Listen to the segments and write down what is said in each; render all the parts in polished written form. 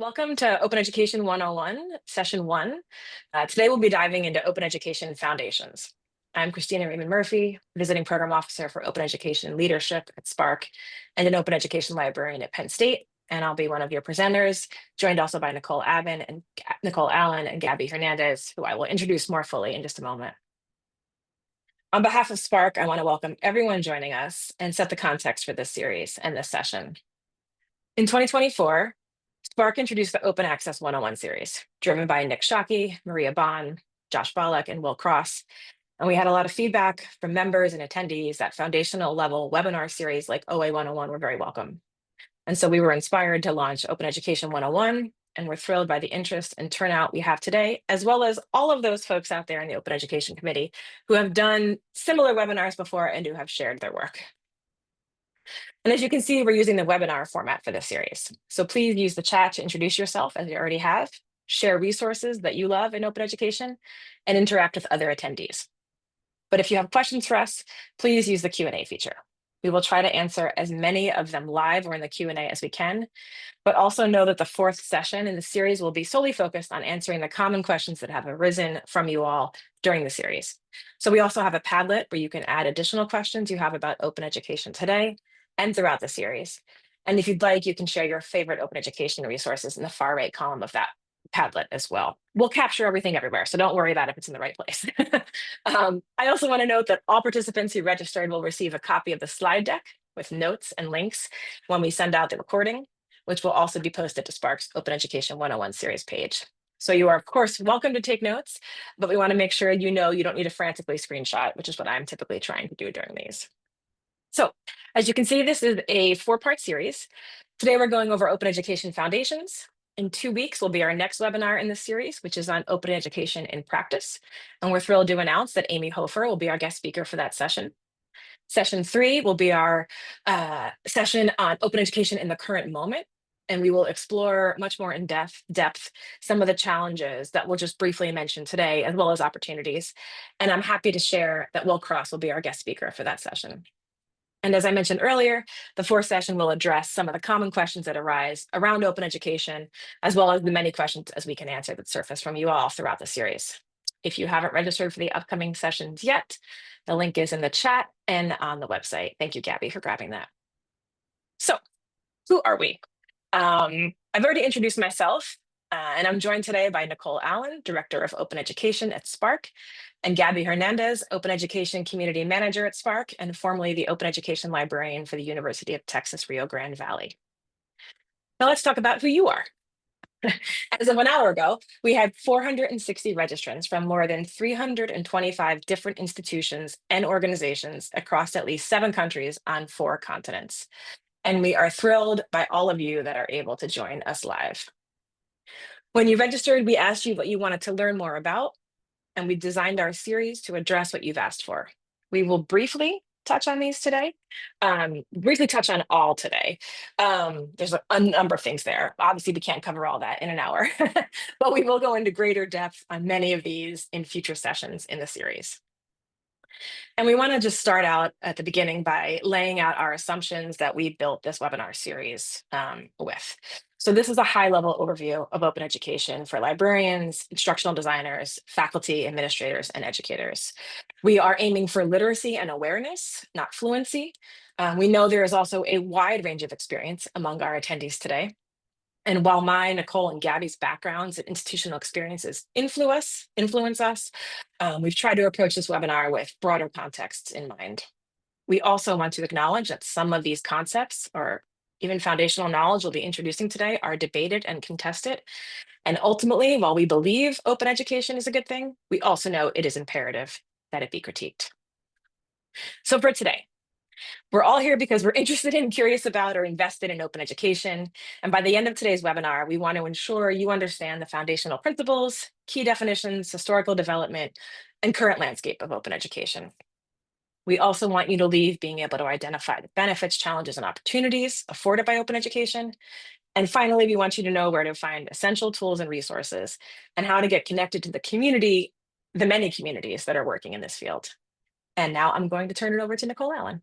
Welcome to Open Education 101, Session 1. Today we'll be diving into Open Education Foundations. I'm Christina Raymond Murphy, Visiting Program Officer for Open Education Leadership at Spark and an Open Education Librarian at Penn State. And I'll be one of your presenters, joined also by Nicole Allen and Gabby Hernandez, who I will introduce more fully in just a moment. On behalf of Spark, I want to welcome everyone joining us and set the context for this series and this session. In 2024, Spark introduced the Open Access 101 series, driven by Nick Shockey, Maria Bond, Josh Bollock, and Will Cross. And we had a lot of feedback from members and attendees that foundational level webinar series like OA 101 were very welcome. And so we were inspired to launch Open Education 101, and we're thrilled by the interest and turnout we have today, as well as all of those folks out there in the Open Education Committee who have done similar webinars before and who have shared their work. And as you can see, we're using the webinar format for this series. So please use the chat to introduce yourself as you already have, share resources that you love in open education, and interact with other attendees. But if you have questions for us, please use the Q&A feature. We will try to answer as many of them live or in the Q&A as we can, but also know that the fourth session in the series will be solely focused on answering the common questions that have arisen from you all during the series. So we also have a Padlet where you can add additional questions you have about open education today and throughout the series. And if you'd like, you can share your favorite open education resources in the far right column of that Padlet as well. We'll capture everything everywhere, so don't worry about if it's in the right place. I also want to note that all participants who registered will receive a copy of the slide deck with notes and links when we send out the recording, which will also be posted to Spark's Open Education 101 series page. So you are, of course, welcome to take notes, but we want to make sure you know you don't need to frantically screenshot, which is what I'm typically trying to do during these. So as you can see, this is a 4-part series. Today, we're going over Open Education Foundations. In 2 weeks will be our next webinar in this series, which is on open education in practice. And we're thrilled to announce that Amy Hofer will be our guest speaker for that session. Session 3 will be our session on open education in the current moment. And we will explore much more in depth some of the challenges that we'll just briefly mention today, as well as opportunities. And I'm happy to share that Will Cross will be our guest speaker for that session. And as I mentioned earlier, the fourth session will address some of the common questions that arise around open education, as well as the many questions as we can answer that surface from you all throughout the series. If you haven't registered for the upcoming sessions yet, the link is in the chat and on the website. Thank you, Gabby, for grabbing that. So who are we? I've already introduced myself, and I'm joined today by Nicole Allen, Director of Open Education at Spark, and Gabby Hernandez, Open Education Community Manager at Spark, and formerly the Open Education Librarian for the University of Texas, Rio Grande Valley. Now let's talk about who you are. As of an hour ago, we had 460 registrants from more than 325 different institutions and organizations across at least 7 countries on 4 continents. And we are thrilled by all of you that are able to join us live. When you registered, we asked you what you wanted to learn more about, and we designed our series to address what you've asked for. We will briefly touch on these today, briefly touch on all today. There's a number of things there. Obviously, we can't cover all that in an hour, but we will go into greater depth on many of these in future sessions in the series. And we want to just start out at the beginning by laying out our assumptions that we built this webinar series with. So this is a high-level overview of open education for librarians, instructional designers, faculty, administrators, and educators. We are aiming for literacy and awareness, not fluency. We know there is also a wide range of experience among our attendees today. And while my, Nicole, and Gabby's backgrounds and institutional experiences influence us, we've tried to approach this webinar with broader contexts in mind. We also want to acknowledge that some of these concepts or even foundational knowledge we'll be introducing today are debated and contested. And ultimately, while we believe open education is a good thing, we also know it is imperative that it be critiqued. So for today, we're all here because we're interested in, curious about, or invested in open education. And by the end of today's webinar, we want to ensure you understand the foundational principles, key definitions, historical development, and current landscape of open education. We also want you to leave being able to identify the benefits, challenges, and opportunities afforded by open education. And finally, we want you to know where to find essential tools and resources and how to get connected to the community, the many communities that are working in this field. And now I'm going to turn it over to Nicole Allen.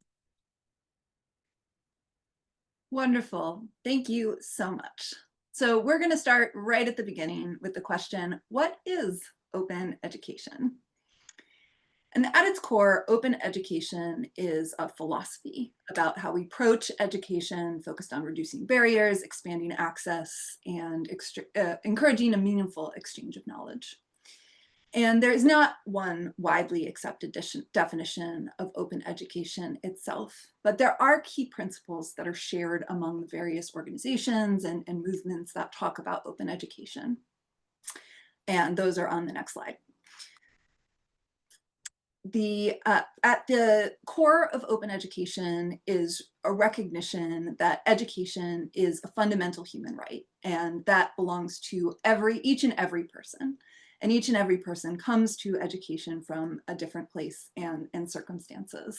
Wonderful. Thank you so much. So we're going to start right at the beginning with the question, what is open education? And at its core, open education is a philosophy about how we approach education focused on reducing barriers, expanding access, and encouraging a meaningful exchange of knowledge. And there is not one widely accepted definition of open education itself, but there are key principles that are shared among the various organizations and movements that talk about open education. And those are on the next slide. At the core of open education is a recognition that education is a fundamental human right, and that belongs to each and every person. And each and every person comes to education from a different place and circumstances.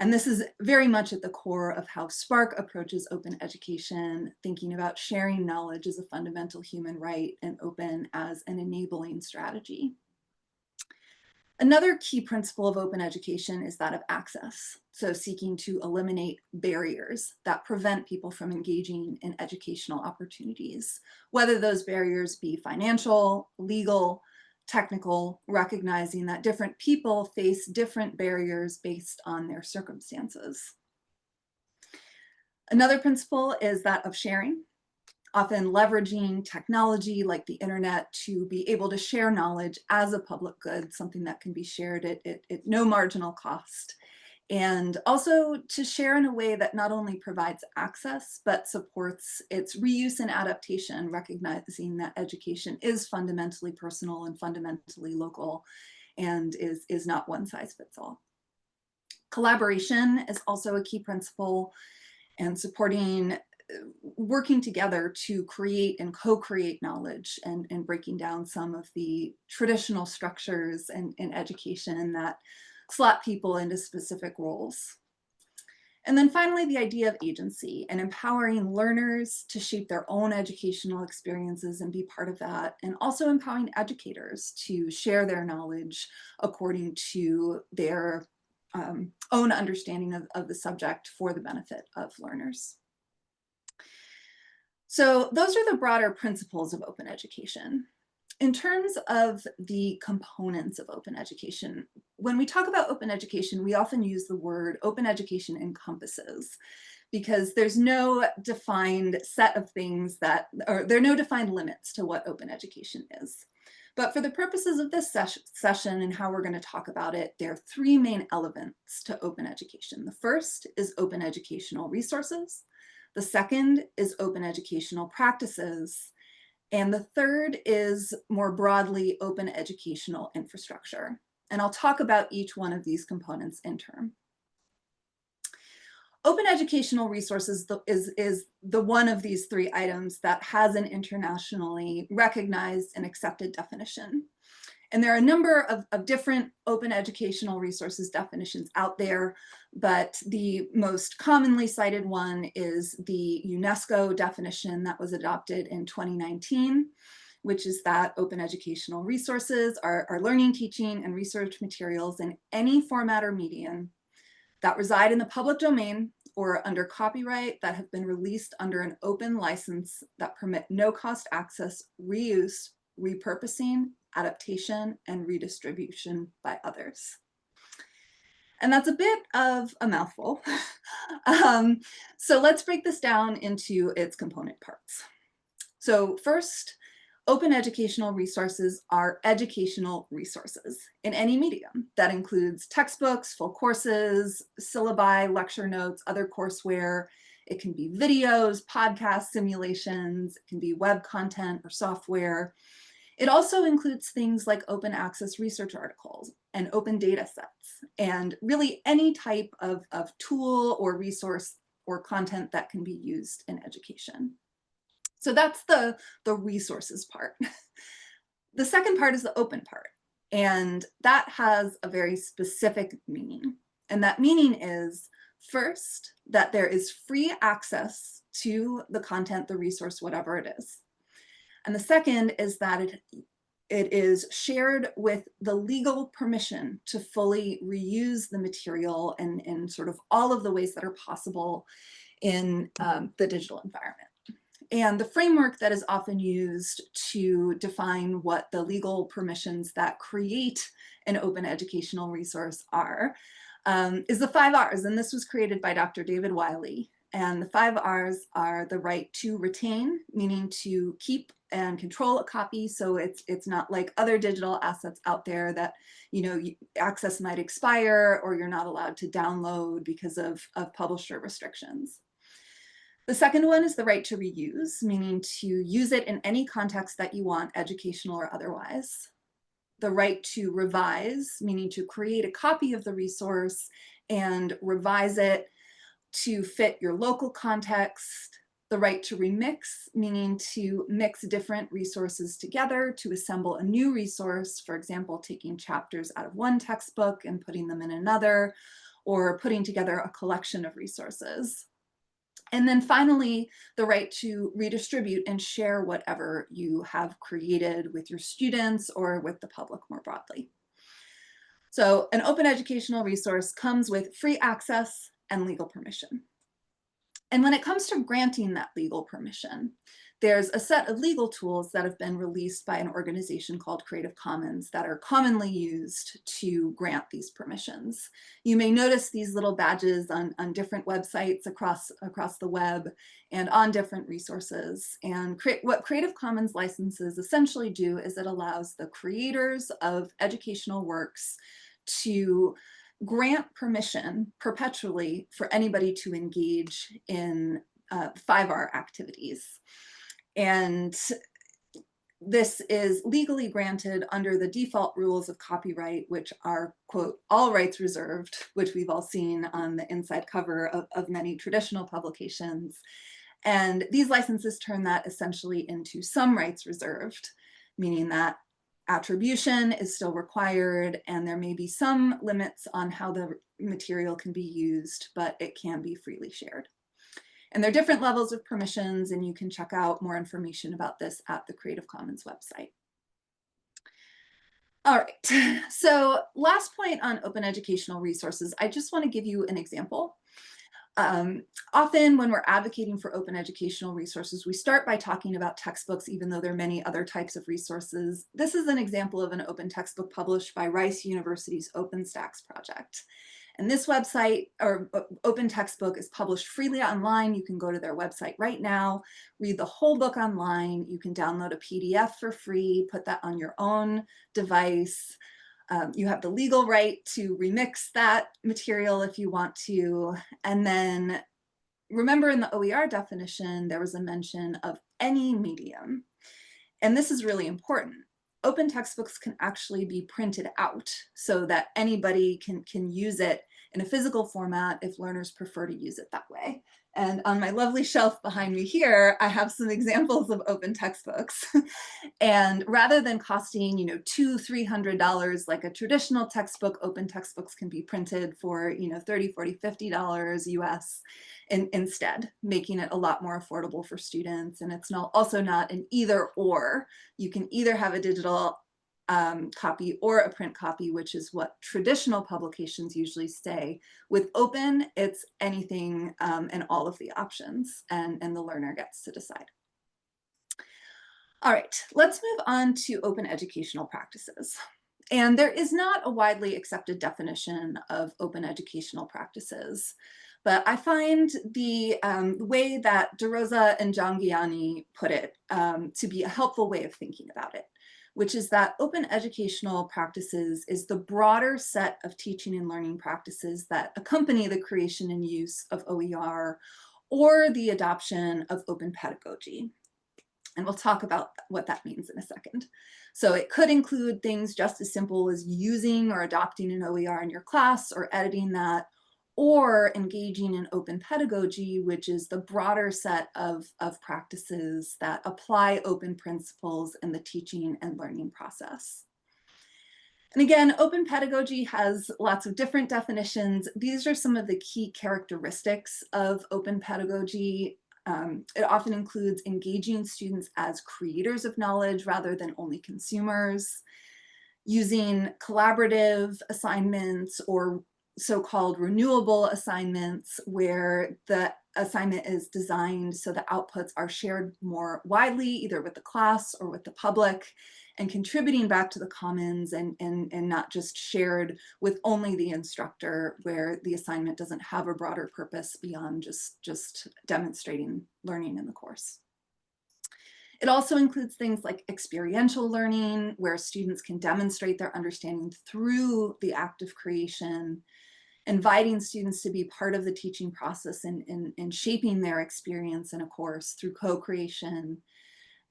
And this is very much at the core of how Spark approaches open education, thinking about sharing knowledge as a fundamental human right and open as an enabling strategy. Another key principle of open education is that of access. So seeking to eliminate barriers that prevent people from engaging in educational opportunities, whether those barriers be financial, legal, technical, recognizing that different people face different barriers based on their circumstances. Another principle is that of sharing, often leveraging technology like the internet to be able to share knowledge as a public good, something that can be shared at no marginal cost. And also to share in a way that not only provides access, but supports its reuse and adaptation, recognizing that education is fundamentally personal and fundamentally local and is not one size fits all. Collaboration is also a key principle, and supporting working together to create and co-create knowledge and breaking down some of the traditional structures in education that slot people into specific roles. And then finally, the idea of agency and empowering learners to shape their own educational experiences and be part of that, and also empowering educators to share their knowledge according to their own understanding of the subject for the benefit of learners. So those are the broader principles of open education. In terms of the components of open education, when we talk about open education, we often use the word open education encompasses, because there's no defined set of things or there are no defined limits to what open education is. But for the purposes of this session and how we're going to talk about it, there are three main elements to open education. The first is open educational resources. The second is open educational practices. And the third is more broadly open educational infrastructure. And I'll talk about each one of these components in turn. Open educational resources is the one of these three items that has an internationally recognized and accepted definition. And there are a number of different open educational resources definitions out there, but the most commonly cited one is the UNESCO definition that was adopted in 2019, which is that open educational resources are learning, teaching, and research materials in any format or medium that reside in the public domain or under copyright that have been released under an open license that permit no-cost access, reuse, repurposing, adaptation, and redistribution by others. And that's a bit of a mouthful. So let's break this down into its component parts. So first, open educational resources are educational resources in any medium. That includes textbooks, full courses, syllabi, lecture notes, other courseware. It can be videos, podcasts, simulations, it can be web content or software. It also includes things like open access research articles and open data sets, and really any type of tool or resource or content that can be used in education. So that's the resources part. The second part is the open part, and that has a very specific meaning. And that meaning is, first, that there is free access to the content, the resource, whatever it is. And the second is that it is shared with the legal permission to fully reuse the material in sort of all of the ways that are possible in the digital environment. and the framework that is often used to define what the legal permissions that create an open educational resource are is the 5 Rs. And this was created by Dr. David Wiley. And the 5 Rs are the right to retain, meaning to keep and control a copy. So it's not like other digital assets out there that, access might expire or you're not allowed to download because of publisher restrictions. The second one is the right to reuse, meaning to use it in any context that you want, educational or otherwise. The right to revise, meaning to create a copy of the resource and revise it to fit your local context. The right to remix, meaning to mix different resources together to assemble a new resource, for example, taking chapters out of one textbook and putting them in another, or putting together a collection of resources. And then finally, the right to redistribute and share whatever you have created with your students or with the public more broadly. So an open educational resource comes with free access and legal permission. And when it comes to granting that legal permission, there's a set of legal tools that have been released by an organization called Creative Commons that are commonly used to grant these permissions. You may notice these little badges on different websites across the web and on different resources. And what Creative Commons licenses essentially do is it allows the creators of educational works to grant permission perpetually for anybody to engage in 5R activities. And this is legally granted under the default rules of copyright, which are, quote, all rights reserved, which we've all seen on the inside cover of many traditional publications. And these licenses turn that essentially into some rights reserved, meaning that attribution is still required and there may be some limits on how the material can be used, but it can be freely shared. And there are different levels of permissions, and you can check out more information about this at the Creative Commons website. All right, so last point on open educational resources, I just want to give you an example. Often when we're advocating for open educational resources, we start by talking about textbooks, even though there are many other types of resources. This is an example of an open textbook published by Rice University's OpenStax project. And this website, or open textbook, is published freely online. You can go to their website right now, read the whole book online. You can download a PDF for free, put that on your own device. You have the legal right to remix that material if you want to. And then remember, in the OER definition, there was a mention of any medium. And this is really important. Open textbooks can actually be printed out so that anybody can use it in a physical format if learners prefer to use it that way. And on my lovely shelf behind me here, I have some examples of open textbooks. And rather than costing, $200, $300 like a traditional textbook, open textbooks can be printed for, $30, $40, $50 US instead, making it a lot more affordable for students. And it's also not an either or. You can either have a digital copy or a print copy, which is what traditional publications usually say. With open, it's anything and all of the options, and the learner gets to decide. All right, let's move on to open educational practices. And there is not a widely accepted definition of open educational practices, but I find the way that DeRosa and Jhangiani put it to be a helpful way of thinking about it, which is that open educational practices is the broader set of teaching and learning practices that accompany the creation and use of OER or the adoption of open pedagogy. And we'll talk about what that means in a second. So it could include things just as simple as using or adopting an OER in your class or editing that, or engaging in open pedagogy, which is the broader set of practices that apply open principles in the teaching and learning process. And again, open pedagogy has lots of different definitions. These are some of the key characteristics of open pedagogy. It often includes engaging students as creators of knowledge rather than only consumers, using collaborative assignments or so-called renewable assignments, where the assignment is designed so the outputs are shared more widely, either with the class or with the public, and contributing back to the commons, and not just shared with only the instructor, where the assignment doesn't have a broader purpose beyond just demonstrating learning in the course. It also includes things like experiential learning, where students can demonstrate their understanding through the act of creation, inviting students to be part of the teaching process and shaping their experience in a course through co-creation.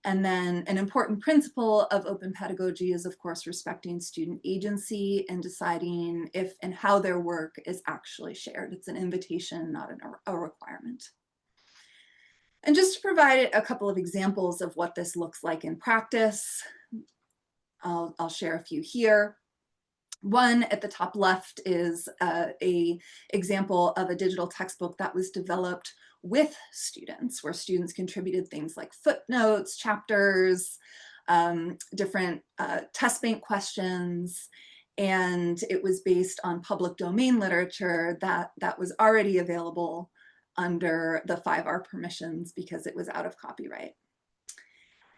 And then an important principle of open pedagogy is, of course, respecting student agency and deciding if and how their work is actually shared. It's an invitation, not a requirement. And just to provide a couple of examples of what this looks like in practice, I'll share a few here. One at the top left is a example of a digital textbook that was developed with students, where students contributed things like footnotes, chapters, different test bank questions, and it was based on public domain literature that was already available under the 5R permissions because it was out of copyright.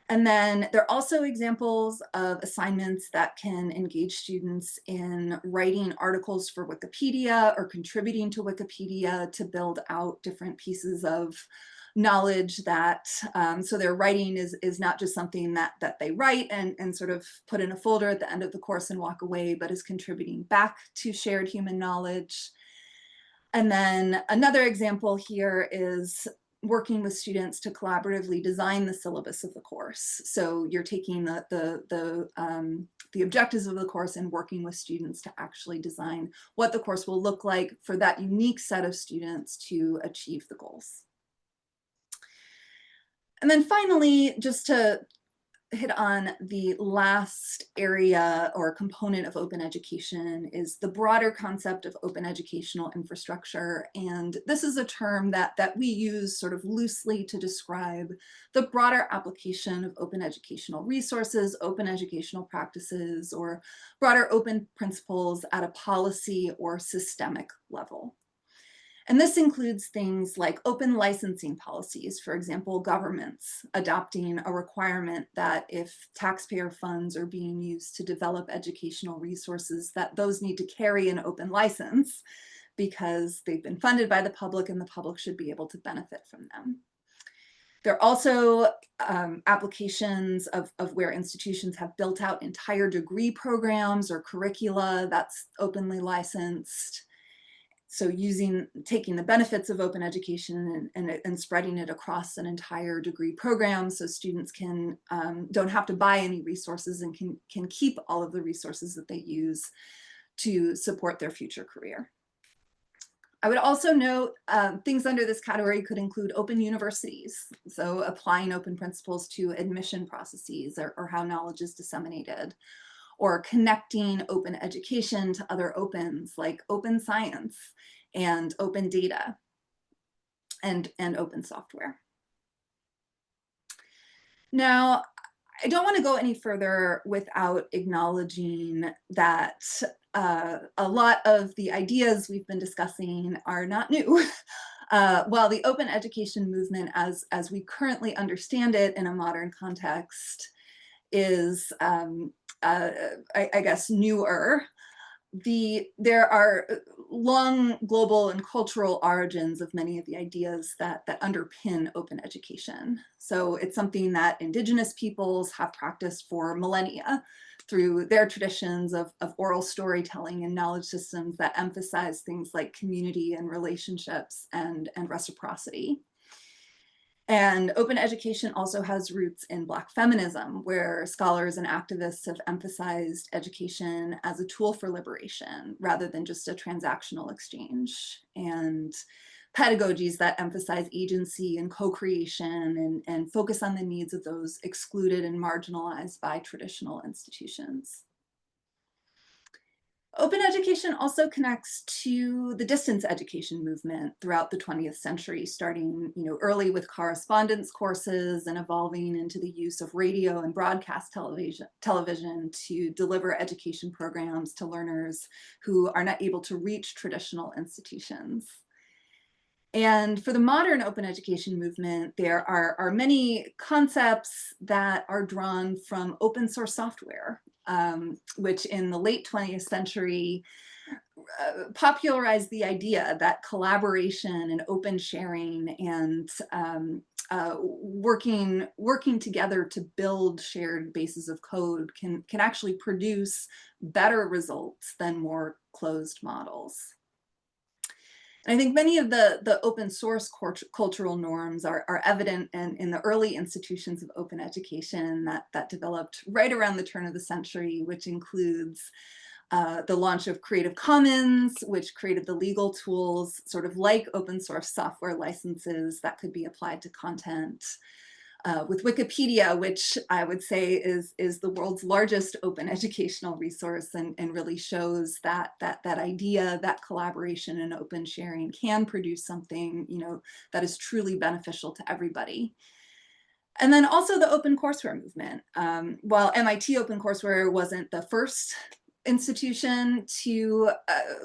And then there are also examples of assignments that can engage students in writing articles for Wikipedia or contributing to Wikipedia to build out different pieces of knowledge that, so their writing is not just something that they write and sort of put in a folder at the end of the course and walk away, but is contributing back to shared human knowledge. And then another example here is working with students to collaboratively design the syllabus of the course. So you're taking the objectives of the course and working with students to actually design what the course will look like for that unique set of students to achieve the goals. And then finally, just to hit on the last area or component of open education, is the broader concept of open educational infrastructure. And this is a term that we use sort of loosely to describe the broader application of open educational resources, open educational practices, or broader open principles at a policy or systemic level. And this includes things like open licensing policies, for example, governments adopting a requirement that if taxpayer funds are being used to develop educational resources, that those need to carry an open license because they've been funded by the public and the public should be able to benefit from them. There are also applications of where institutions have built out entire degree programs or curricula that's openly licensed. So taking the benefits of open education and spreading it across an entire degree program, so students don't have to buy any resources and can keep all of the resources that they use to support their future career. I would also note things under this category could include open universities, so applying open principles to admission processes or how knowledge is disseminated, or connecting open education to other opens like open science and open data and open software. Now, I don't want to go any further without acknowledging that a lot of the ideas we've been discussing are not new. While the open education movement as we currently understand it in a modern context is, I guess, newer, there are long global and cultural origins of many of the ideas that underpin open education. So it's something that Indigenous peoples have practiced for millennia through their traditions of oral storytelling and knowledge systems that emphasize things like community and relationships and reciprocity. And open education also has roots in Black feminism, where scholars and activists have emphasized education as a tool for liberation rather than just a transactional exchange, and pedagogies that emphasize agency and co-creation and focus on the needs of those excluded and marginalized by traditional institutions. Open education also connects to the distance education movement throughout the 20th century, starting early with correspondence courses and evolving into the use of radio and broadcast television to deliver education programs to learners who are not able to reach traditional institutions. And for the modern open education movement, there are many concepts that are drawn from open source software, which in the late 20th century popularized the idea that collaboration and open sharing and working together to build shared bases of code can actually produce better results than more closed models. And I think many of the open source cultural norms are evident in the early institutions of open education that developed right around the turn of the century, which includes the launch of Creative Commons, which created the legal tools, sort of like open source software licenses that could be applied to content. With Wikipedia, which I would say is the world's largest open educational resource and really shows that idea that collaboration and open sharing can produce something that is truly beneficial to everybody. And then also the OpenCourseware movement. While MIT OpenCourseware wasn't the first institution to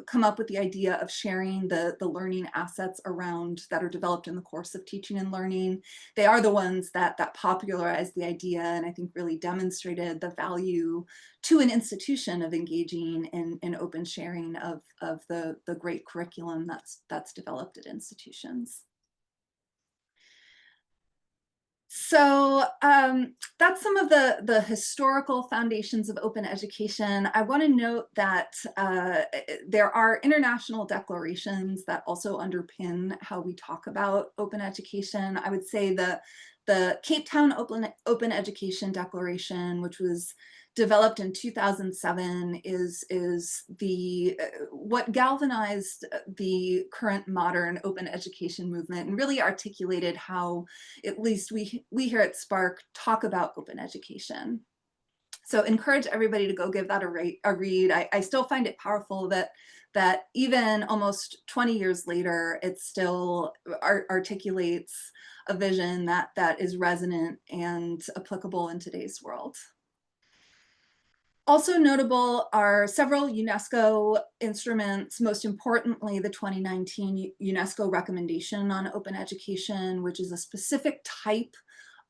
come up with the idea of sharing the learning assets around that are developed in the course of teaching and learning, they are the ones that popularized the idea and I think really demonstrated the value to an institution of engaging in open sharing of the great curriculum that's developed at institutions. So that's some of the historical foundations of open education. I want to note that there are international declarations that also underpin how we talk about open education. I would say the Cape Town Open Education Declaration, which was developed in 2007, is the what galvanized the current modern open education movement and really articulated how at least we here at Spark talk about open education. So encourage everybody to go give that a read. I still find it powerful that even almost 20 years later, it still articulates a vision that is resonant and applicable in today's world. Also notable are several UNESCO instruments, most importantly, the 2019 UNESCO recommendation on open education, which is a specific type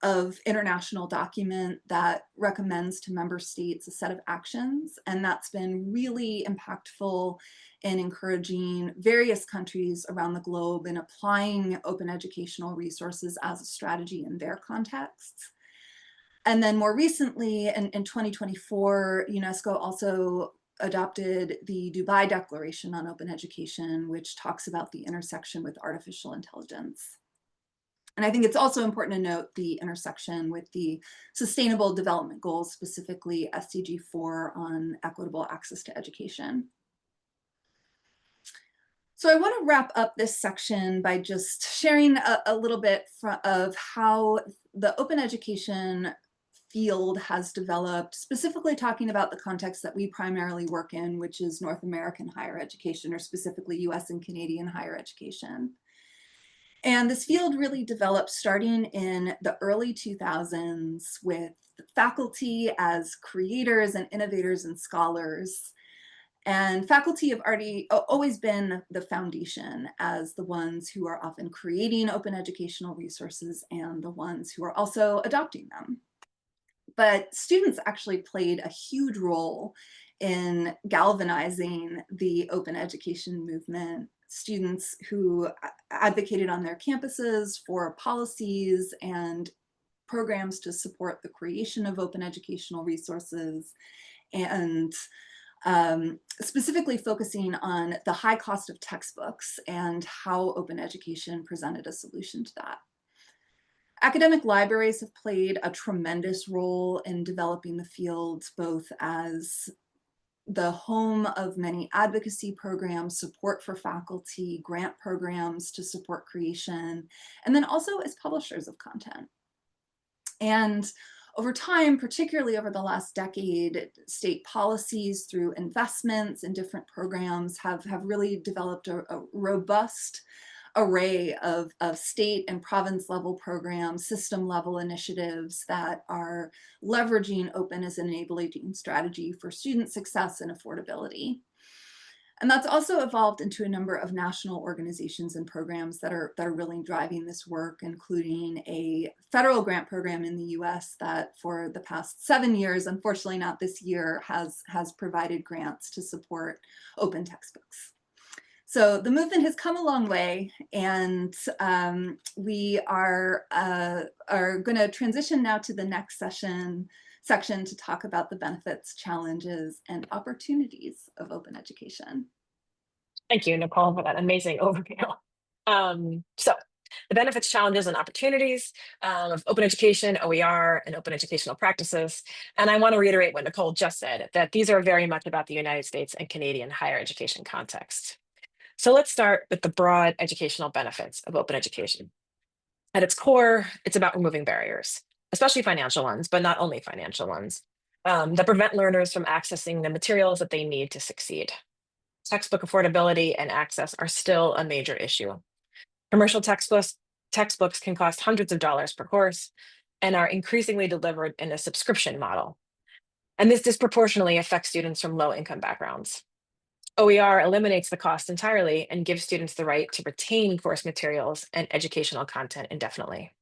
of international document that recommends to member states a set of actions. And that's been really impactful in encouraging various countries around the globe in applying open educational resources as a strategy in their contexts. And then more recently, in 2024, UNESCO also adopted the Dubai Declaration on Open Education, which talks about the intersection with artificial intelligence. And I think it's also important to note the intersection with the Sustainable Development Goals, specifically SDG 4 on equitable access to education. So I want to wrap up this section by just sharing a little bit of how the open education field has developed, specifically talking about the context that we primarily work in, which is North American higher education, or specifically US and Canadian higher education. And this field really developed starting in the early 2000s with faculty as creators and innovators and scholars. And faculty have always been the foundation as the ones who are often creating open educational resources and the ones who are also adopting them. But students actually played a huge role in galvanizing the open education movement. Students who advocated on their campuses for policies and programs to support the creation of open educational resources, and specifically focusing on the high cost of textbooks and how open education presented a solution to that. Academic libraries have played a tremendous role in developing the field, both as the home of many advocacy programs, support for faculty, grant programs to support creation, and then also as publishers of content. And Over time, particularly over the last decade, state policies through investments in different programs have really developed a robust array of state and province level programs, system level initiatives that are leveraging open as an enabling strategy for student success and affordability. And that's also evolved into a number of national organizations and programs that are really driving this work, including a federal grant program in the US that for the past 7 years, unfortunately not this year, has provided grants to support open textbooks. So the movement has come a long way, and we are going to transition now to the next section to talk about the benefits, challenges, and opportunities of open education. Thank you, Nicole, for that amazing overview. So the benefits, challenges, and opportunities of open education, OER, and open educational practices. And I want to reiterate what Nicole just said, that these are very much about the United States and Canadian higher education context. So let's start with the broad educational benefits of open education. At its core, it's about removing barriers, especially financial ones, but not only financial ones, that prevent learners from accessing the materials that they need to succeed. Textbook affordability and access are still a major issue. Commercial textbooks can cost hundreds of dollars per course and are increasingly delivered in a subscription model. And this disproportionately affects students from low-income backgrounds. OER eliminates the cost entirely and gives students the right to retain course materials and educational content indefinitely.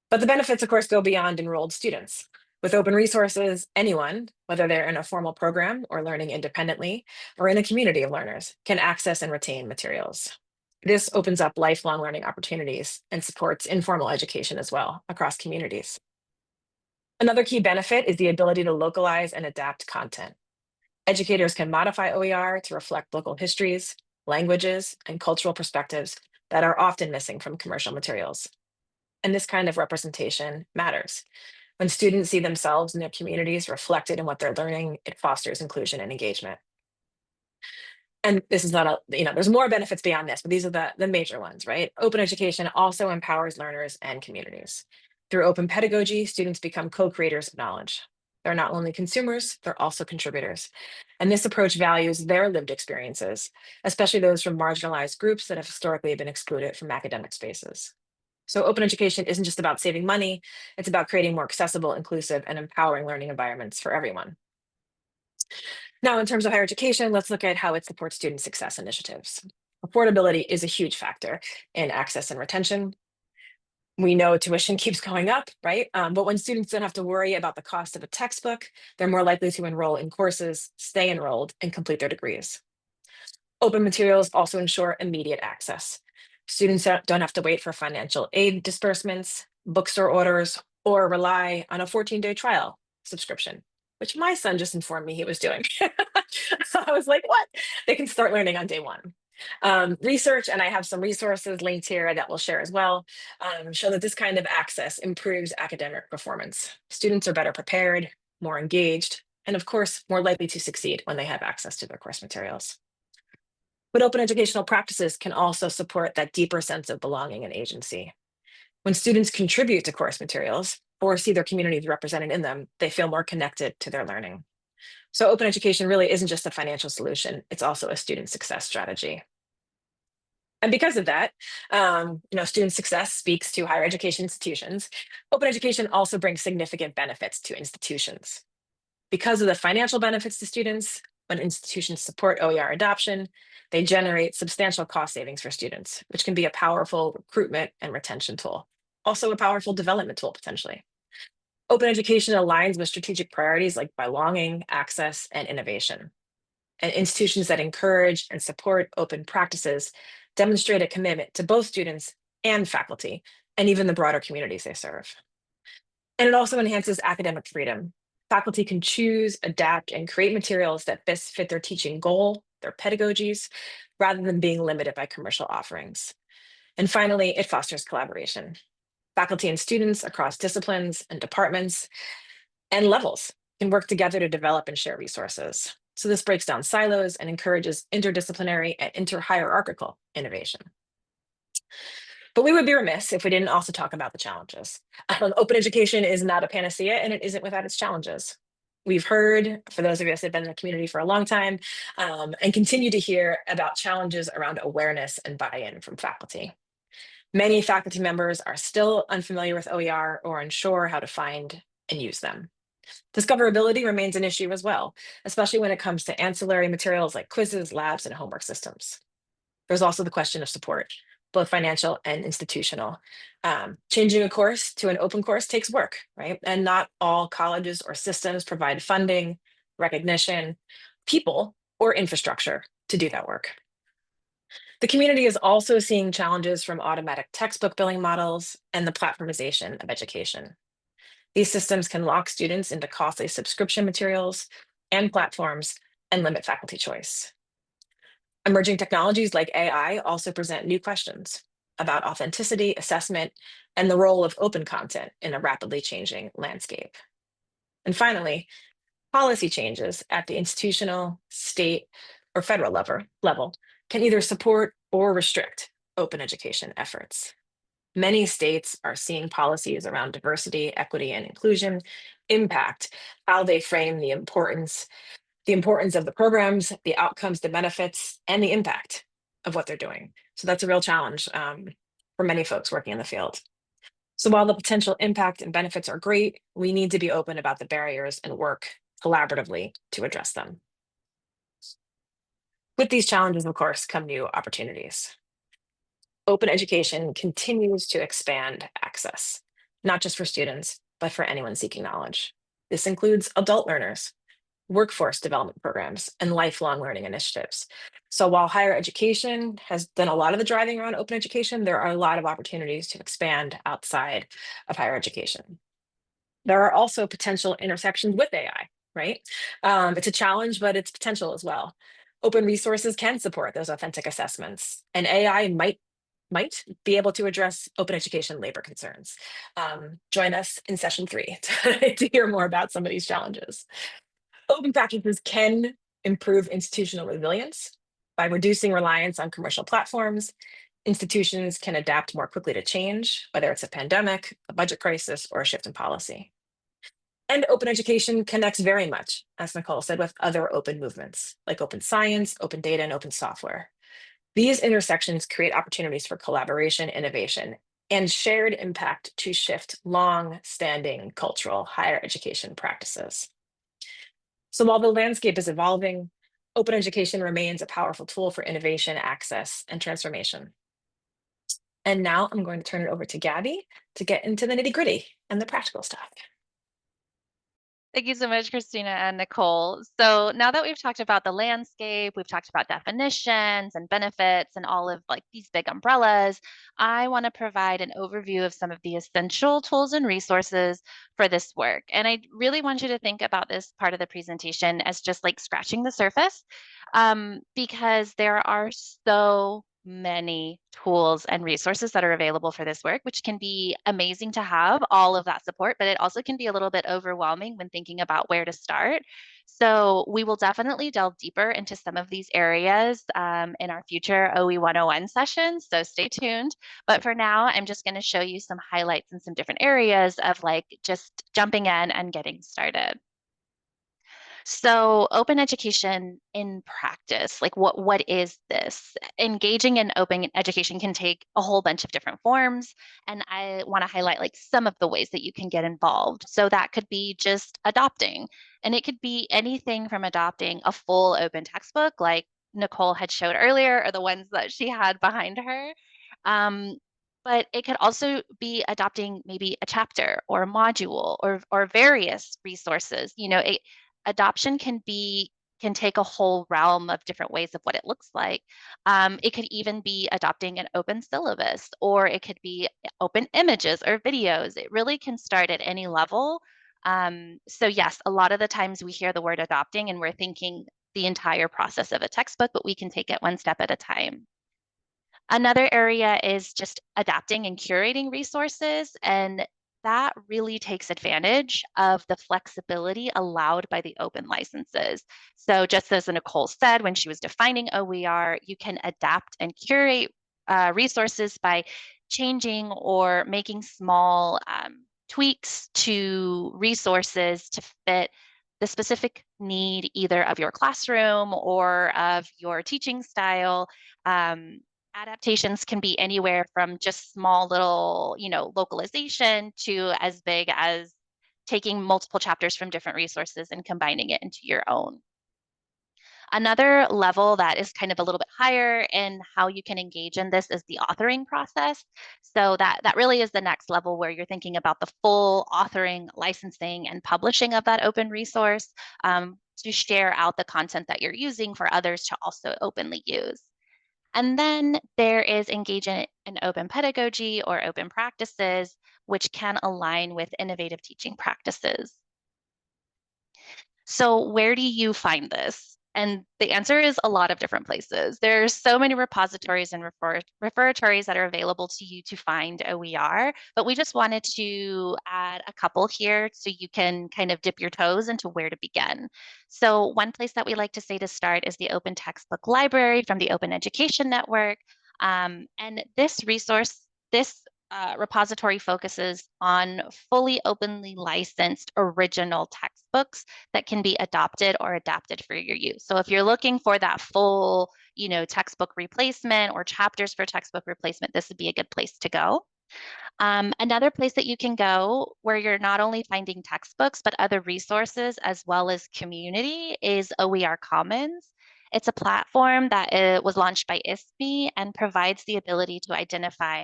But the benefits, of course, go beyond enrolled students. With open resources, anyone, whether they're in a formal program or learning independently, or in a community of learners, can access and retain materials. This opens up lifelong learning opportunities and supports informal education as well across communities. Another key benefit is the ability to localize and adapt content. Educators can modify OER to reflect local histories, languages, and cultural perspectives that are often missing from commercial materials. And this kind of representation matters. When students see themselves and their communities reflected in what they're learning, it fosters inclusion and engagement. And this is not there's more benefits beyond this, but these are the major ones, right? Open education also empowers learners and communities. Through open pedagogy, students become co-creators of knowledge. They're not only consumers, they're also contributors. And this approach values their lived experiences, especially those from marginalized groups that have historically been excluded from academic spaces. So open education isn't just about saving money, it's about creating more accessible, inclusive, and empowering learning environments for everyone. Now, in terms of higher education, let's look at how it supports student success initiatives. Affordability is a huge factor in access and retention. We know tuition keeps going up, right? But when students don't have to worry about the cost of a textbook, they're more likely to enroll in courses, stay enrolled, and complete their degrees. Open materials also ensure immediate access. Students don't have to wait for financial aid disbursements, bookstore orders, or rely on a 14-day trial subscription, which my son just informed me he was doing. So I was like, what? They can start learning on day one. Research, and I have some resources linked here that we'll share as well, show that this kind of access improves academic performance. Students are better prepared, more engaged, and of course, more likely to succeed when they have access to their course materials. But open educational practices can also support that deeper sense of belonging and agency. When students contribute to course materials or see their communities represented in them, they feel more connected to their learning. So open education really isn't just a financial solution, it's also a student success strategy. And because of that, student success speaks to higher education institutions. Open education also brings significant benefits to institutions. Because of the financial benefits to students, when institutions support OER adoption, they generate substantial cost savings for students, which can be a powerful recruitment and retention tool. Also a powerful development tool, potentially. Open education aligns with strategic priorities like belonging, access, and innovation. And institutions that encourage and support open practices demonstrate a commitment to both students and faculty, and even the broader communities they serve. And it also enhances academic freedom. Faculty can choose, adapt, and create materials that best fit their teaching goal, their pedagogies, rather than being limited by commercial offerings. And finally, it fosters collaboration. Faculty and students across disciplines and departments and levels can work together to develop and share resources. So this breaks down silos and encourages interdisciplinary and inter-hierarchical innovation. But we would be remiss if we didn't also talk about the challenges. Open education is not a panacea, and it isn't without its challenges. We've heard, for those of us that have been in the community for a long time, and continue to hear about challenges around awareness and buy-in from faculty. Many faculty members are still unfamiliar with OER or unsure how to find and use them. Discoverability remains an issue as well, especially when it comes to ancillary materials like quizzes, labs, and homework systems. There's also the question of support, both financial and institutional. Changing a course to an open course takes work, right? And not all colleges or systems provide funding, recognition, people, or infrastructure to do that work. The community is also seeing challenges from automatic textbook billing models and the platformization of education. These systems can lock students into costly subscription materials and platforms and limit faculty choice. Emerging technologies like AI also present new questions about authenticity, assessment, and the role of open content in a rapidly changing landscape. And finally, policy changes at the institutional, state, or federal level can either support or restrict open education efforts. Many states are seeing policies around diversity, equity, and inclusion impact how they frame the importance of the programs, the outcomes, the benefits, and the impact of what they're doing. So that's a real challenge for many folks working in the field. So while the potential impact and benefits are great, we need to be open about the barriers and work collaboratively to address them. With these challenges, of course, come new opportunities. Open education continues to expand access, not just for students, but for anyone seeking knowledge. This includes adult learners, workforce development programs, and lifelong learning initiatives. So while higher education has done a lot of the driving around open education, there are a lot of opportunities to expand outside of higher education. There are also potential intersections with AI, right? It's a challenge, but it's potential as well. Open resources can support those authentic assessments, and AI might be able to address open education labor concerns. Join us in session 3 to hear more about some of these challenges. Open practices can improve institutional resilience by reducing reliance on commercial platforms. Institutions can adapt more quickly to change, whether it's a pandemic, a budget crisis, or a shift in policy. And open education connects very much, as Nicole said, with other open movements like open science, open data, and open software. These intersections create opportunities for collaboration, innovation, and shared impact to shift long-standing cultural higher education practices. So while the landscape is evolving, open education remains a powerful tool for innovation, access, and transformation. And now I'm going to turn it over to Gabby to get into the nitty-gritty and the practical stuff. Thank you so much, Christina and Nicole. So now that we've talked about the landscape, we've talked about definitions and benefits and all of like these big umbrellas, I want to provide an overview of some of the essential tools and resources for this work. And I really want you to think about this part of the presentation as just like scratching the surface, because there are so many tools and resources that are available for this work, which can be amazing to have all of that support, but it also can be a little bit overwhelming when thinking about where to start. So we will definitely delve deeper into some of these areas in our future OE 101 sessions, so stay tuned. But for now, I'm just going to show you some highlights in some different areas of like just jumping in and getting started. So open education in practice, like what is this? Engaging in open education can take a whole bunch of different forms. And I want to highlight like some of the ways that you can get involved. So that could be just adopting. And it could be anything from adopting a full open textbook like Nicole had showed earlier, or the ones that she had behind her. But it could also be adopting maybe a chapter or a module or various resources. Adoption can take a whole realm of different ways of what it looks like. It could even be adopting an open syllabus, or it could be open images or videos. It really can start at any level. So yes, a lot of the times we hear the word adopting and we're thinking the entire process of a textbook, but we can take it one step at a time. Another area is just adapting and curating resources, and that really takes advantage of the flexibility allowed by the open licenses. So just as Nicole said when she was defining OER, you can adapt and curate resources by changing or making small tweaks to resources to fit the specific need either of your classroom or of your teaching style. Adaptations can be anywhere from just small little, localization to as big as taking multiple chapters from different resources and combining it into your own. Another level that is kind of a little bit higher in how you can engage in this is the authoring process. So that really is the next level where you're thinking about the full authoring, licensing, and publishing of that open resource to share out the content that you're using for others to also openly use. And then there is engagement in open pedagogy or open practices, which can align with innovative teaching practices. So where do you find this? And the answer is a lot of different places. There's so many repositories and referatories that are available to you to find OER, but we just wanted to add a couple here so you can kind of dip your toes into where to begin. So one place that we like to say to start is the Open Textbook Library from the Open Education Network. And this resource, this repository focuses on fully openly licensed original textbooks that can be adopted or adapted for your use. So if you're looking for that full, textbook replacement or chapters for textbook replacement, this would be a good place to go. Another place that you can go where you're not only finding textbooks, but other resources as well as community is OER Commons. It's a platform that was launched by ISME and provides the ability to identify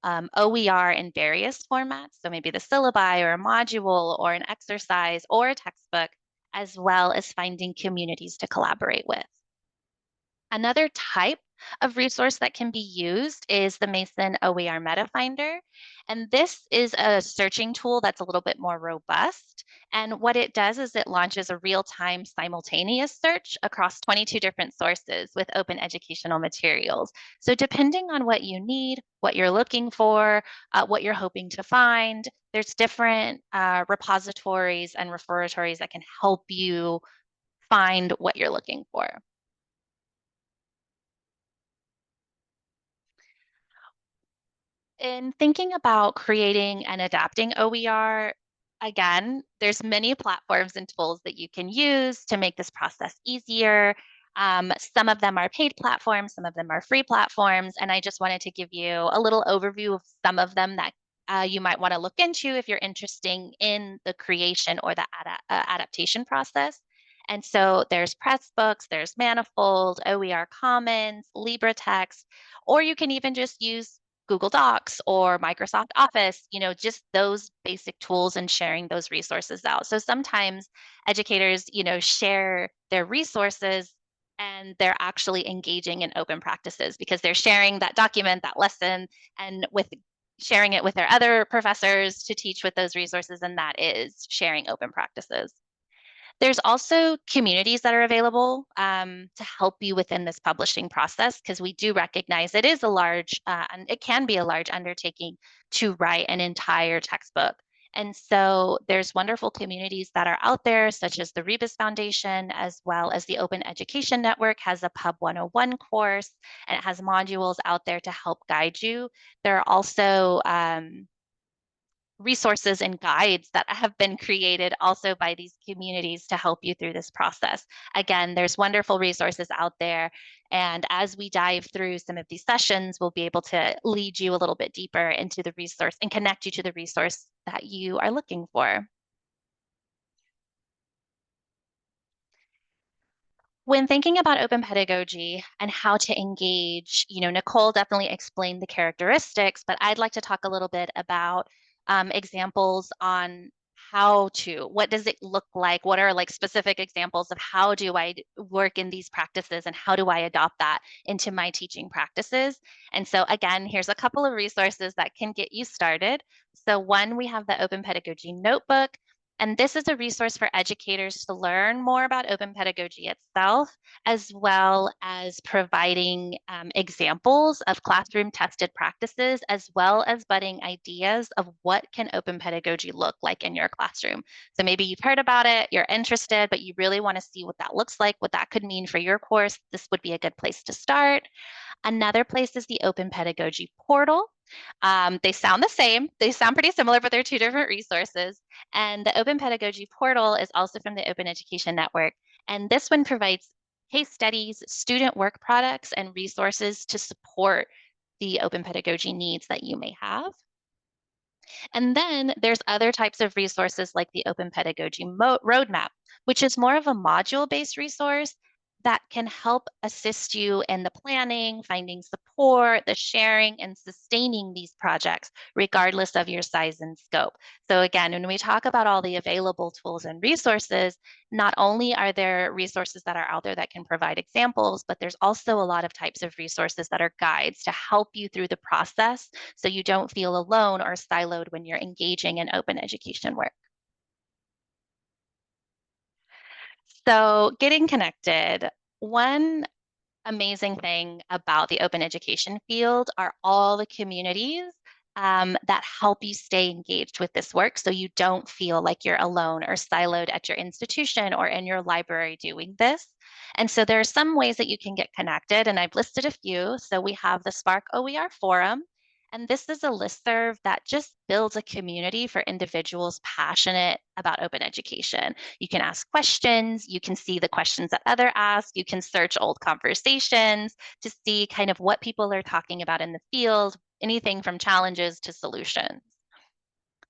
OER in various formats. So maybe the syllabi or a module or an exercise or a textbook, as well as finding communities to collaborate with. Another type of resource that can be used is the Mason OER Meta Finder. And this is a searching tool that's a little bit more robust. And what it does is it launches a real-time simultaneous search across 22 different sources with open educational materials. So depending on what you need, what you're looking for, what you're hoping to find, there's different repositories and referatories that can help you find what you're looking for. In thinking about creating and adapting OER, again, there's many platforms and tools that you can use to make this process easier. Some of them are paid platforms, some of them are free platforms, and I just wanted to give you a little overview of some of them that you might want to look into if you're interested in the creation or the adaptation process. And so there's Pressbooks, there's Manifold, OER Commons, LibreText, or you can even just use Google Docs or Microsoft Office, just those basic tools and sharing those resources out. So sometimes educators, share their resources and they're actually engaging in open practices because they're sharing that document, that lesson, and with sharing it with their other professors to teach with those resources, and that is sharing open practices. There's also communities that are available to help you within this publishing process because we do recognize it is a large, and it can be a large undertaking to write an entire textbook. And so there's wonderful communities that are out there, such as the Rebus Foundation, as well as the Open Education Network has a Pub 101 course, and it has modules out there to help guide you. There are also resources and guides that have been created also by these communities to help you through this process. Again, there's wonderful resources out there. And as we dive through some of these sessions, we'll be able to lead you a little bit deeper into the resource and connect you to the resource that you are looking for. When thinking about open pedagogy and how to engage, Nicole definitely explained the characteristics, but I'd like to talk a little bit about examples on what does it look like? What are specific examples of how do I work in these practices and how do I adopt that into my teaching practices? And so again, here's a couple of resources that can get you started. So one, we have the Open Pedagogy Notebook. And this is a resource for educators to learn more about open pedagogy itself, as well as providing examples of classroom tested practices, as well as budding ideas of what can open pedagogy look like in your classroom. So maybe you've heard about it, you're interested, but you really want to see what that looks like, what that could mean for your course. This would be a good place to start. Another place is the Open Pedagogy Portal. They sound the same. They sound pretty similar, but they're two different resources. And the Open Pedagogy Portal is also from the Open Education Network. And this one provides case studies, student work products, and resources to support the open pedagogy needs that you may have. And then there's other types of resources like the Open Pedagogy Roadmap, which is more of a module-based resource that can help assist you in the planning, finding support, the sharing, and sustaining these projects, regardless of your size and scope. So again, when we talk about all the available tools and resources, not only are there resources that are out there that can provide examples, but there's also a lot of types of resources that are guides to help you through the process so you don't feel alone or siloed when you're engaging in open education work. So getting connected, one amazing thing about the open education field are all the communities that help you stay engaged with this work so you don't feel like you're alone or siloed at your institution or in your library doing this. And so there are some ways that you can get connected, and I've listed a few. So we have the Spark OER Forum, and this is a listserv that just builds a community for individuals passionate about open education. You can ask questions, you can see the questions that others ask, you can search old conversations to see kind of what people are talking about in the field, anything from challenges to solutions.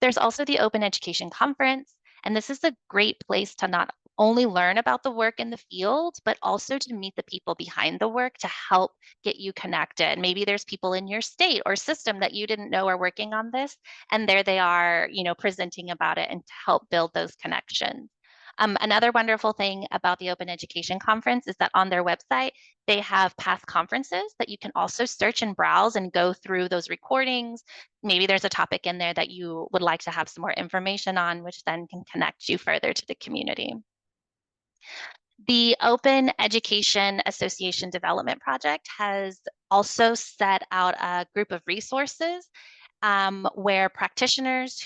There's also the Open Education Conference, and this is a great place to not only learn about the work in the field, but also to meet the people behind the work to help get you connected. Maybe there's people in your state or system that you didn't know are working on this, and there they are, presenting about it and to help build those connections. Another wonderful thing about the Open Education Conference is that on their website, they have past conferences that you can also search and browse and go through those recordings. Maybe there's a topic in there that you would like to have some more information on, which then can connect you further to the community. The Open Education Association Development Project has also set out a group of resources where practitioners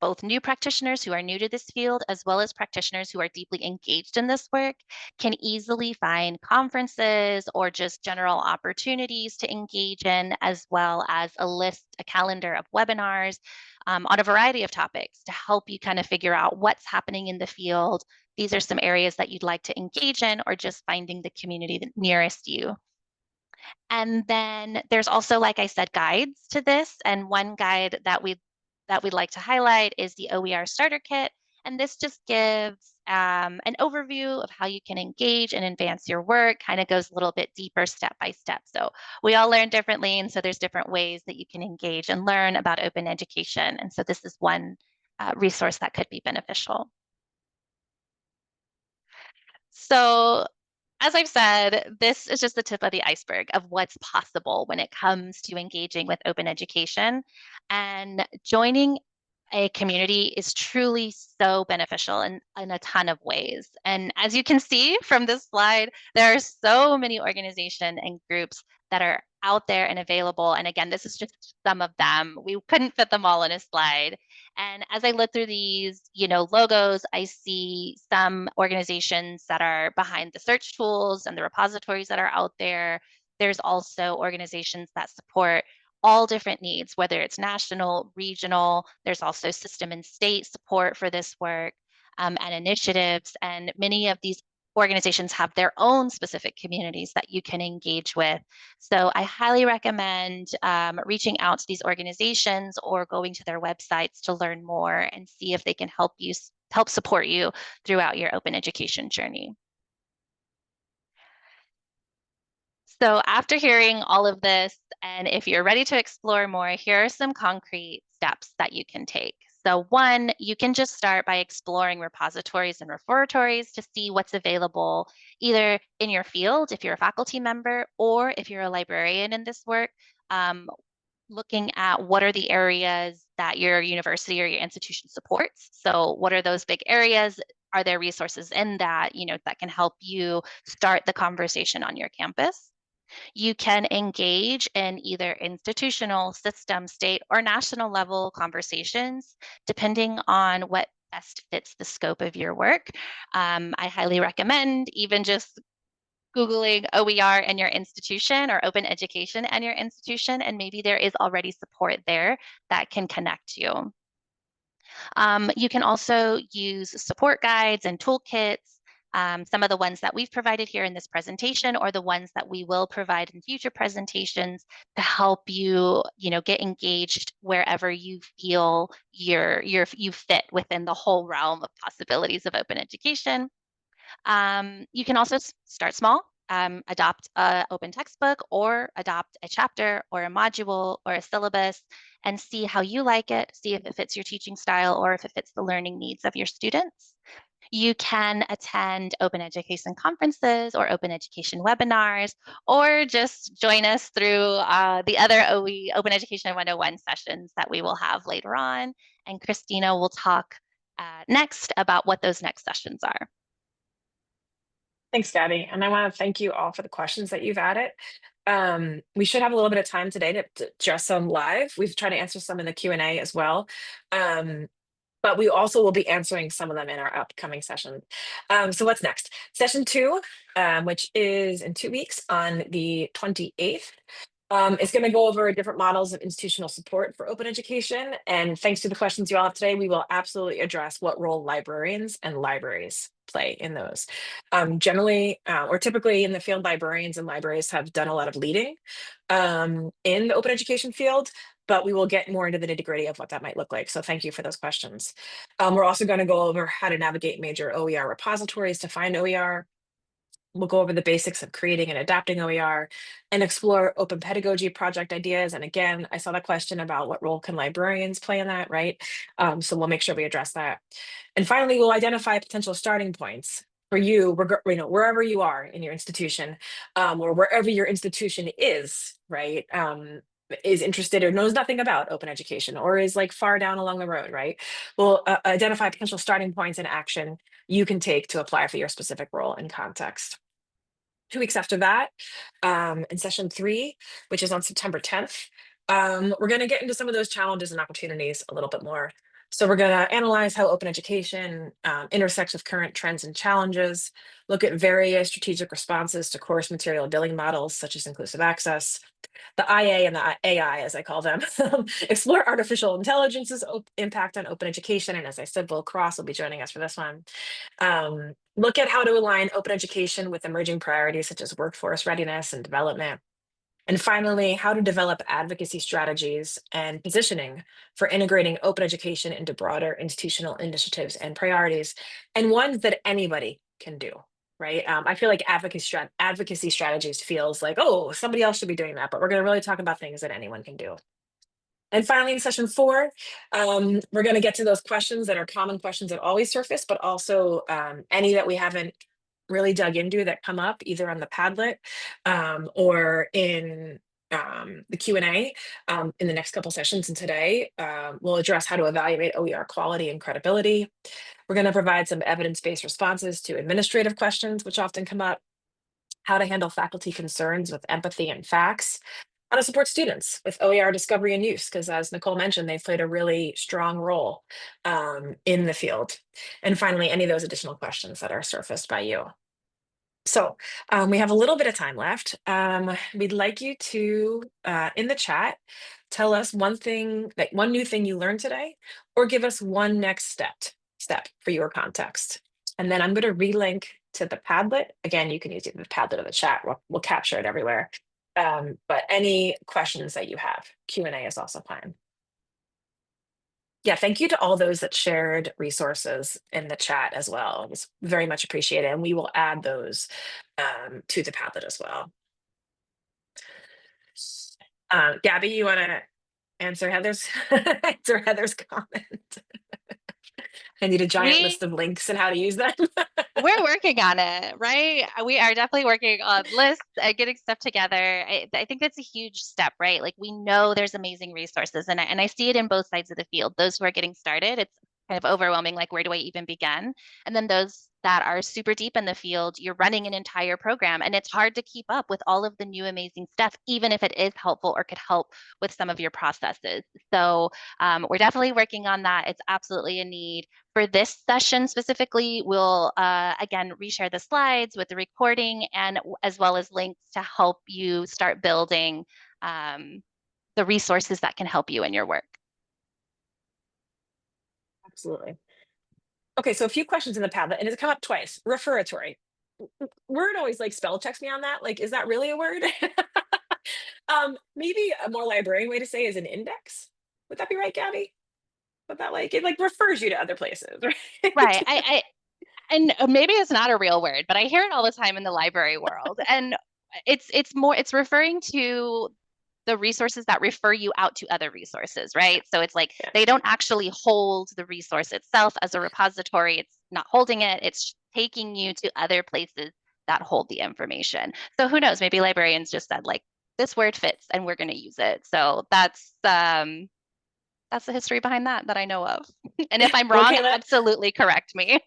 both new practitioners who are new to this field, as well as practitioners who are deeply engaged in this work, can easily find conferences or just general opportunities to engage in, as well as a calendar of webinars on a variety of topics to help you kind of figure out what's happening in the field. These are some areas that you'd like to engage in, or just finding the community nearest you. And then there's also, like I said, guides to this. And one guide that we'd like to highlight is the OER Starter Kit. And this just gives an overview of how you can engage and advance your work, kind of goes a little bit deeper step by step. So we all learn differently. And so there's different ways that you can engage and learn about open education. And so this is one resource that could be beneficial. So as I've said, this is just the tip of the iceberg of what's possible when it comes to engaging with open education. And joining a community is truly so beneficial in a ton of ways. And as you can see from this slide, there are so many organizations and groups that are out there and available. And again, this is just some of them. We couldn't fit them all in a slide. And as I look through these, logos, I see some organizations that are behind the search tools and the repositories that are out there. There's also organizations that support all different needs, whether it's national, regional. There's also system and state support for this work and initiatives. And many of these organizations have their own specific communities that you can engage with. So I highly recommend reaching out to these organizations or going to their websites to learn more and see if they can help support you throughout your open education journey. So after hearing all of this, and if you're ready to explore more, here are some concrete steps that you can take. So one, you can just start by exploring repositories and referatories to see what's available either in your field, if you're a faculty member, or if you're a librarian in this work, looking at what are the areas that your university or your institution supports. So what are those big areas? Are there resources in that, that can help you start the conversation on your campus? You can engage in either institutional, system, state, or national level conversations, depending on what best fits the scope of your work. I highly recommend even just Googling OER and your institution or open education and your institution, and maybe there is already support there that can connect you. You can also use support guides and toolkits. Some of the ones that we've provided here in this presentation or the ones that we will provide in future presentations to help you, get engaged wherever you feel you fit within the whole realm of possibilities of open education. You can also start small, adopt an open textbook or adopt a chapter or a module or a syllabus and see how you like it, see if it fits your teaching style or if it fits the learning needs of your students. You can attend open education conferences or open education webinars, or just join us through the other Open Education 101 sessions that we will have later on. And Christina will talk next about what those next sessions are. Thanks, Gabby. And I want to thank you all for the questions that you've added. We should have a little bit of time today to address some live. We've tried to answer some in the Q&A as well. But we also will be answering some of them in our upcoming session. So what's next? Session 2, which is in 2 weeks on the 28th. It's going to go over different models of institutional support for open education. And thanks to the questions you all have today, we will absolutely address what role librarians and libraries play in those. Generally, or typically in the field, librarians and libraries have done a lot of leading in the open education field, but we will get more into the nitty-gritty of what that might look like. So thank you for those questions. We're also going to go over how to navigate major OER repositories to find OER. We'll go over the basics of creating and adapting OER and explore open pedagogy project ideas. And again, I saw the question about what role can librarians play in that, right? So we'll make sure we address that. And finally, we'll identify potential starting points for you, wherever you are in your institution, or wherever your institution is, right? Is interested or knows nothing about open education or is like far down along the road, right? We'll identify potential starting points in action you can take to apply for your specific role and context. 2 weeks after that, in session 3, which is on September 10th, we're going to get into some of those challenges and opportunities a little bit more. So we're going to analyze how open education intersects with current trends and challenges, look at various strategic responses to course material billing models, such as inclusive access, the IA and the AI, as I call them, explore artificial intelligence's impact on open education. And as I said, Will Cross will be joining us for this one. Look at how to align open education with emerging priorities such as workforce readiness and development. And finally, how to develop advocacy strategies and positioning for integrating open education into broader institutional initiatives and priorities, and ones that anybody can do. Right. I feel like advocacy strategies feels like, oh, somebody else should be doing that, but we're going to really talk about things that anyone can do. And finally, in session 4, we're going to get to those questions that are common questions that always surface, but also any that we haven't really dug into that come up either on the Padlet or in the Q&A in the next couple sessions. And today we'll address how to evaluate OER quality and credibility. We're going to provide some evidence-based responses to administrative questions, which often come up, how to handle faculty concerns with empathy and facts, how to support students with OER discovery and use, because as Nicole mentioned, they've played a really strong role in the field. And finally, any of those additional questions that are surfaced by you. So we have a little bit of time left. We'd like you to, in the chat, tell us one new thing you learned today, or give us one next step for your context. And then I'm going to relink to the Padlet. Again, you can use either the Padlet or the chat. We'll capture it everywhere. But any questions that you have, Q&A is also fine. Yeah, thank you to all those that shared resources in the chat as well. It was very much appreciated, and we will add those to the Padlet as well. Gabby, you want to answer Heather's comment? I need a giant list of links and how to use them. We're working on it, right? We are definitely working on lists and getting stuff together. I think that's a huge step, right? Like we know there's amazing resources and I see it in both sides of the field. Those who are getting started, it's kind of overwhelming, like where do I even begin? And then those that are super deep in the field. You're running an entire program, and it's hard to keep up with all of the new amazing stuff, even if it is helpful or could help with some of your processes. So we're definitely working on that. It's absolutely a need. For this session specifically, we'll again reshare the slides with the recording and as well as links to help you start building the resources that can help you in your work. Absolutely. Okay, so a few questions in the Padlet, and it's come up twice. Referatory. Word always like spell checks me on that. Like, is that really a word? Maybe a more librarian way to say is an index. Would that be right, Gabby? Would that like it like refers you to other places, right? Right. And maybe it's not a real word, but I hear it all the time in the library world. And it's referring to the resources that refer you out to other resources, right? So it's like Yeah. they don't actually hold the resource itself as a repository. It's not holding it, it's taking you to other places that hold the information. So who knows, maybe librarians just said like this word fits and we're going to use it. So that's the history behind that I know of. And if I'm Well, wrong, Kayla, absolutely correct me.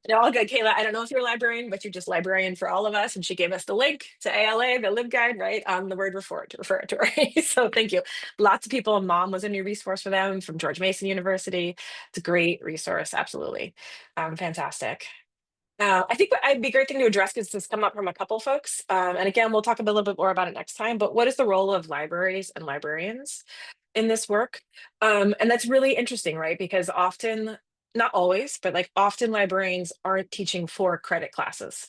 no, all good. Kayla, I don't know if you're a librarian, but you're just librarian for all of us. And she gave us the link to ALA, the LibGuide, right, on the word referatory. So thank you. Lots of people, Mom was a new resource for them from George Mason University. It's a great resource, absolutely. Fantastic. I think what I'd be a great thing to address because this has come up from a couple folks. And again, we'll talk a little bit more about it next time, but what is the role of libraries and librarians in this work? And that's really interesting, right? Because often, not always, but like often librarians aren't teaching for credit classes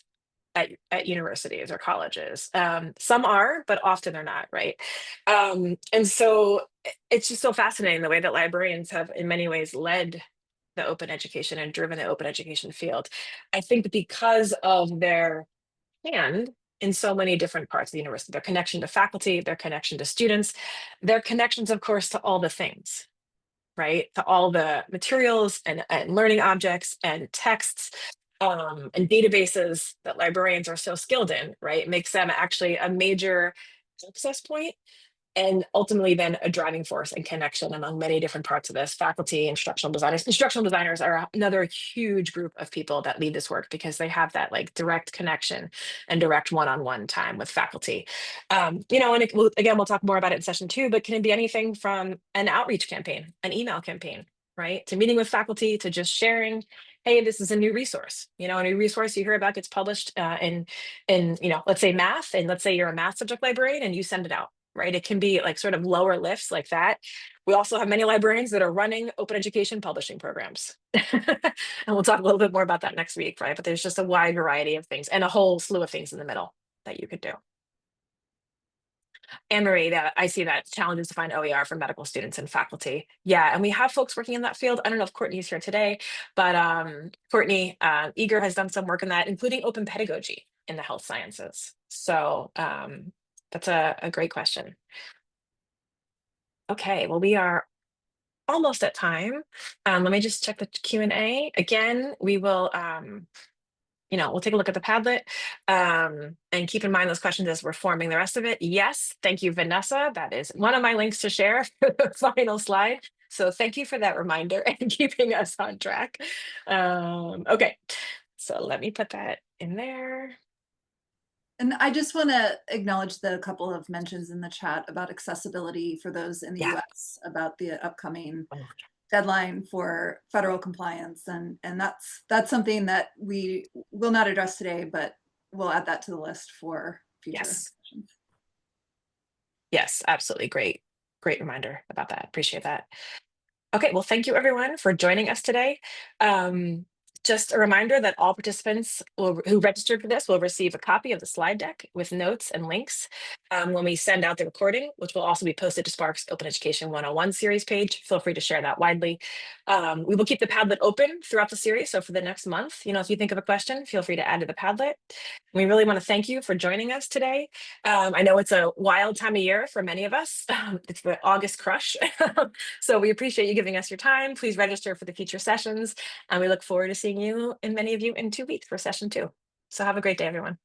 at universities or colleges. Some are, but often they're not, right? And so it's just so fascinating the way that librarians have in many ways led the open education and driven the open education field. I think because of their hand in so many different parts of the university, their connection to faculty, their connection to students, their connections, of course, to all the things, right? To all the materials and learning objects and texts and databases that librarians are so skilled in, right? Makes them actually a major access point and ultimately then a driving force and connection among many different parts of this faculty. Instructional designers are another huge group of people that lead this work because they have that like direct connection and direct one-on-one time with faculty. And again, we'll talk more about it in session 2, but can it be anything from an outreach campaign, an email campaign, right, to meeting with faculty, to just sharing, hey, this is a new resource. A new resource you hear about gets published in let's say math, and let's say you're a math subject librarian and you send it out, right? It can be like sort of lower lifts like that. We also have many librarians that are running open education publishing programs. And we'll talk a little bit more about that next week, right? But there's just a wide variety of things and a whole slew of things in the middle that you could do. Anne-Marie, that I see that challenges to find OER for medical students and faculty. Yeah, and we have folks working in that field. I don't know if Courtney's here today, but Courtney Eager has done some work in that, including open pedagogy in the health sciences. So that's a great question. Okay, well, we are almost at time. Let me just check the Q&A. Again, we will, we'll take a look at the Padlet and keep in mind those questions as we're forming the rest of it. Yes, thank you, Vanessa. That is one of my links to share for the final slide. So thank you for that reminder and keeping us on track. Okay, so let me put that in there. And I just want to acknowledge the couple of mentions in the chat about accessibility for those in the US about the upcoming deadline for federal compliance. And that's something that we will not address today, but we'll add that to the list for future sessions. Yes, absolutely. Great reminder about that. Appreciate that. Okay, well, thank you everyone for joining us today. Just a reminder that all participants who registered for this will receive a copy of the slide deck with notes and links when we send out the recording, which will also be posted to Spark's Open Education 101 series page. Feel free to share that widely. We will keep the Padlet open throughout the series. So for the next month, if you think of a question, feel free to add to the Padlet. We really want to thank you for joining us today. I know it's a wild time of year for many of us. It's the August crush. So we appreciate you giving us your time. Please register for the future sessions. And we look forward to seeing many of you in 2 weeks for session 2. So have a great day, everyone.